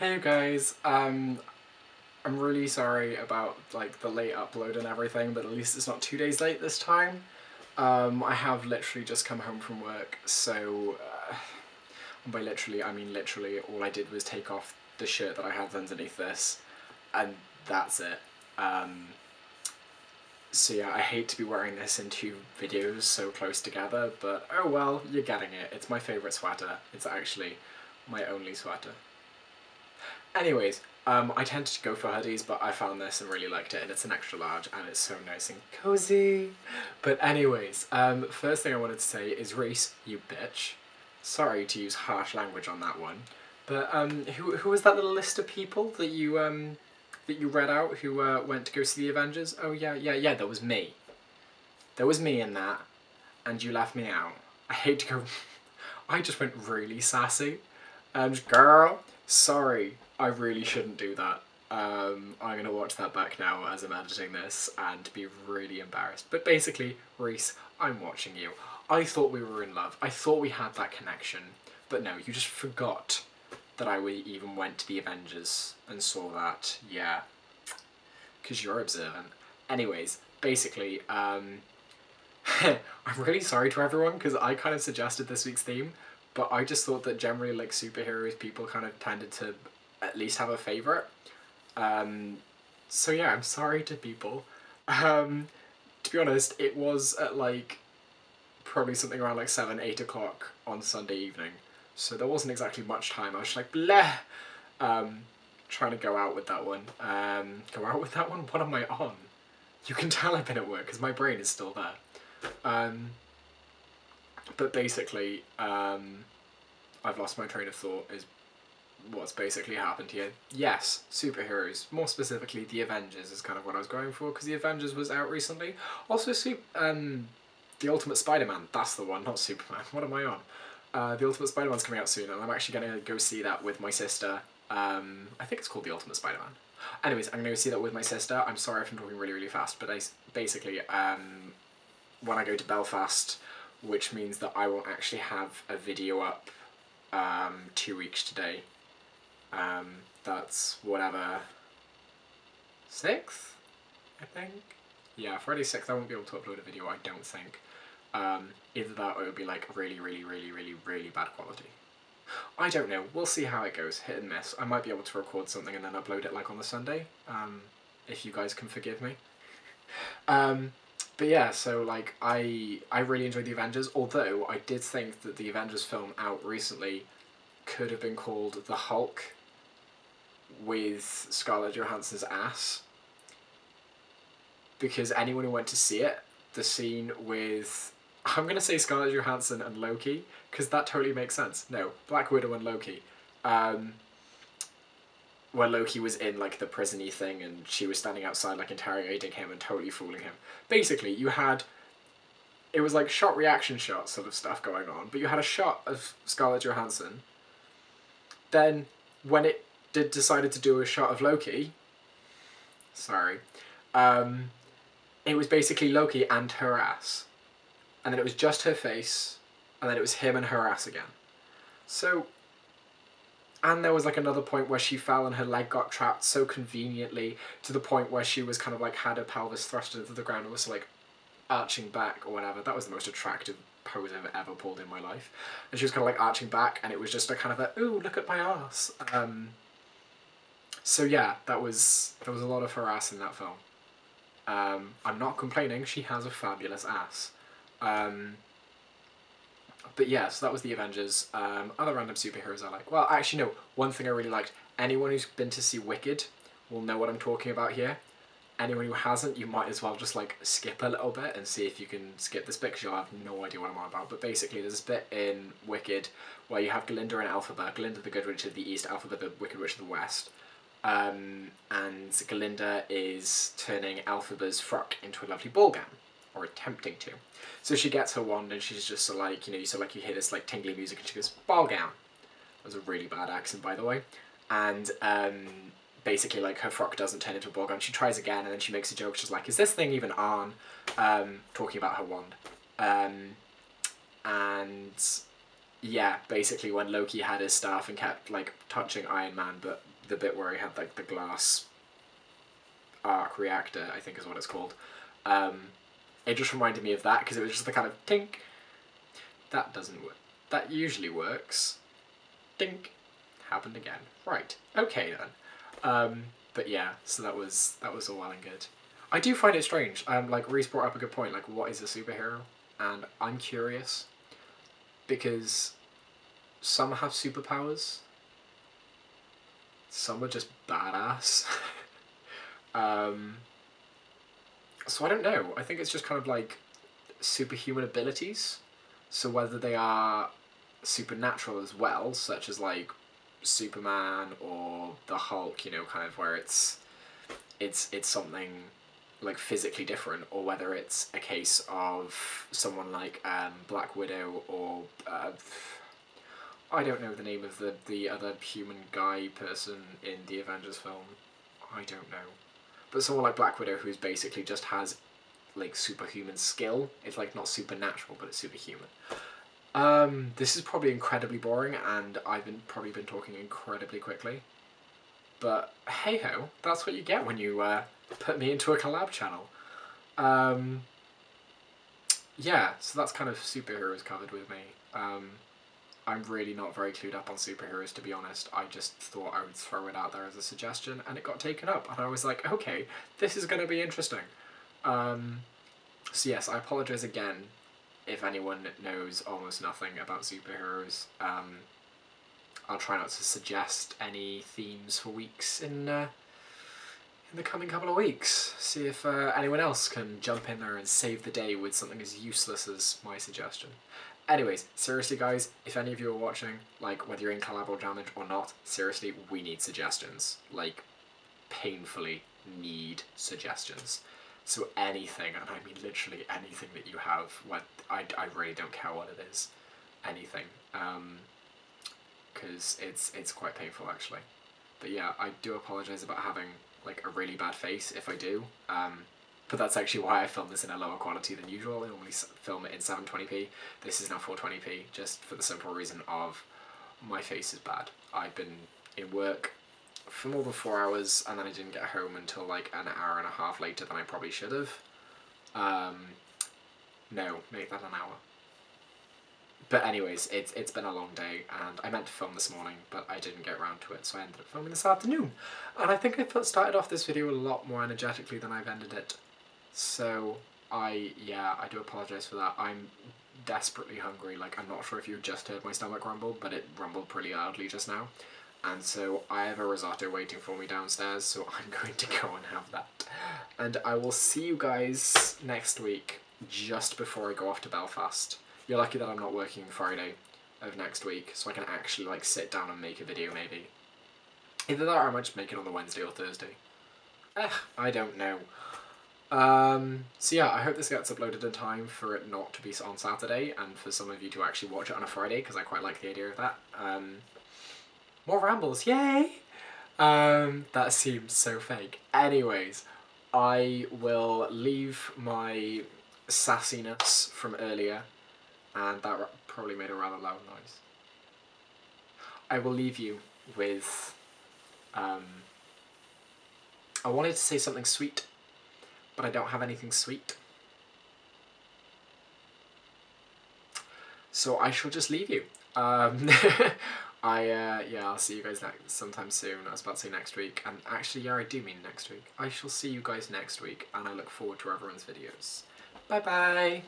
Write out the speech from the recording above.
Hey guys, I'm really sorry about like the late upload and everything, but at least it's not 2 days late this time. I have literally just come home from work, so and by literally I mean literally all I did was take off the shirt that I had underneath this, and that's it. Um, so yeah, I hate to be wearing this in two videos so close together, but oh well, you're getting it. It's my favourite sweater. It's actually my only sweater. Anyways, I tend to go for hoodies, but I found this and really liked it, and it's an extra large, and it's so nice and cozy. But anyways, first thing I wanted to say is Reese, you bitch. Sorry to use harsh language on that one, but who was that little list of people that you read out who went to go see the Avengers? Oh yeah, that was me. There was me in that, and you left me out. I hate to go. I just went really sassy. Girl, sorry, I really shouldn't do that. I'm gonna watch that back now as I'm editing this and be really embarrassed. But basically, Reese, I'm watching you. I thought we were in love. I thought we had that connection. But no, you just forgot that I even went to the Avengers and saw that. Yeah, because you're observant. Anyways, basically, I'm really sorry to everyone because I kind of suggested this week's theme, but I just thought that generally like superheroes people kind of tended to at least have a favourite. Um, so yeah, I'm sorry to people. To be honest, it was at like probably something around like 7, 8 o'clock on Sunday evening, so there wasn't exactly much time. I was just like bleh, um, trying to go out with that one. Go out with that one? What am I on? You can tell I've been at work because my brain is still there. But basically, I've lost my train of thought is what's basically happened here. Yes, superheroes, more specifically the Avengers is kind of what I was going for, because the Avengers was out recently. Also, the Ultimate Spider-Man, that's the one, not Superman, what am I on? The Ultimate Spider-Man's coming out soon, and I'm actually going to go see that with my sister. I think it's called The Ultimate Spider-Man. Anyways, I'm going to go see that with my sister. I'm sorry if I'm talking really, really fast, but basically, when I go to Belfast, which means that I will actually have a video up 2 weeks today. That's whatever, 6th, I think? Yeah, Friday 6th I won't be able to upload a video, I don't think. Either that or it'll be like really, really, really, really, really bad quality. I don't know, we'll see how it goes, hit and miss. I might be able to record something and then upload it like on the Sunday, if you guys can forgive me. But yeah, so like I really enjoyed the Avengers, although I did think that the Avengers film out recently could have been called The Hulk with Scarlett Johansson's ass, because anyone who went to see it, the scene with, I'm gonna say Scarlett Johansson and Loki, because that totally makes sense. No, Black Widow and Loki. Where Loki was in like the prison-y thing and she was standing outside like interrogating him and totally fooling him. Basically, you had, it was like shot reaction shot sort of stuff going on, but you had a shot of Scarlett Johansson. Then when it decided to do a shot of Loki, sorry, it was basically Loki and her ass. And then it was just her face, and then it was him and her ass again. So, and there was like another point where she fell and her leg got trapped so conveniently to the point where she was kind of like had her pelvis thrust into the ground and was like arching back or whatever. That was the most attractive pose I've ever pulled in my life. And she was kind of like arching back and it was just a kind of a, ooh, look at my ass. So yeah, there was a lot of her ass in that film. I'm not complaining, she has a fabulous ass. But yeah, so that was the Avengers. Other random superheroes I like. Well, actually no, one thing I really liked. Anyone who's been to see Wicked will know what I'm talking about here. Anyone who hasn't, you might as well just like skip a little bit and see if you can skip this bit because you'll have no idea what I'm on about. But basically there's this bit in Wicked where you have Glinda and Elphaba. Glinda the Good Witch of the East, Elphaba the Wicked Witch of the West. And Glinda is turning Elphaba's frock into a lovely ball gown, or attempting to. So she gets her wand and she's just so like, you know, so like you hear this like tingly music and she goes, ball gown. That was a really bad accent, by the way. And basically like her frock doesn't turn into a ball gown. She tries again and then she makes a joke. She's like, is this thing even on? Talking about her wand. And yeah, basically when Loki had his staff and kept like touching Iron Man but the bit where he had like the glass arc reactor, I think is what it's called. It just reminded me of that because it was just the kind of tink. That doesn't work. That usually works. Dink. Happened again. Right. Okay then. But yeah, so that was all well and good. I do find it strange. Like Reese brought up a good point. Like, what is a superhero? And I'm curious because some have superpowers. Some are just badass. So I don't know. I think it's just kind of like superhuman abilities. So whether they are supernatural as well, such as like Superman or the Hulk, you know, kind of where it's something like physically different, or whether it's a case of someone like Black Widow or I don't know the name of the other human guy person in the Avengers film. I don't know. But someone like Black Widow who's basically just has like superhuman skill. It's like not supernatural, but it's superhuman. This is probably incredibly boring, and I've probably been talking incredibly quickly. But hey ho, that's what you get when you put me into a collab channel. Yeah, so that's kind of superheroes covered with me. I'm really not very clued up on superheroes, to be honest. I just thought I would throw it out there as a suggestion, and it got taken up, and I was like, okay, this is going to be interesting. So yes, I apologise again if anyone knows almost nothing about superheroes. I'll try not to suggest any themes for weeks in the coming couple of weeks. See if anyone else can jump in there and save the day with something as useless as my suggestion. Anyways, seriously guys, if any of you are watching, like whether you're in Collaberal Damage or not, seriously, we need suggestions. Like, painfully need suggestions. So anything, and I mean literally anything that you have, what I really don't care what it is. Anything. Because it's quite painful actually. But yeah, I do apologise about having like a really bad face if I do. But that's actually why I film this in a lower quality than usual. I normally film it in 720p. This is now 420p, just for the simple reason of my face is bad. I've been in work for more than 4 hours, and then I didn't get home until like an hour and a half later than I probably should have. No, make that an hour. But anyways, it's been a long day, and I meant to film this morning, but I didn't get around to it, so I ended up filming this afternoon. And I think I started off this video a lot more energetically than I've ended it. So, I do apologise for that. I'm desperately hungry. Like, I'm not sure if you just heard my stomach rumble, but it rumbled pretty loudly just now. And so I have a risotto waiting for me downstairs, so I'm going to go and have that. And I will see you guys next week, just before I go off to Belfast. You're lucky that I'm not working Friday of next week, so I can actually like sit down and make a video maybe. Either that or I might just make it on the Wednesday or Thursday. I don't know. So yeah, I hope this gets uploaded in time for it not to be on Saturday, and for some of you to actually watch it on a Friday, because I quite like the idea of that. More rambles, yay! That seems so fake. Anyways, I will leave my sassiness from earlier, and that probably made a rather loud noise. I will leave you with, I wanted to say something sweet, but I don't have anything sweet. So I shall just leave you. Yeah, I'll see you guys sometime soon. I was about to say next week, and actually, yeah, I do mean next week. I shall see you guys next week, and I look forward to everyone's videos. Bye bye!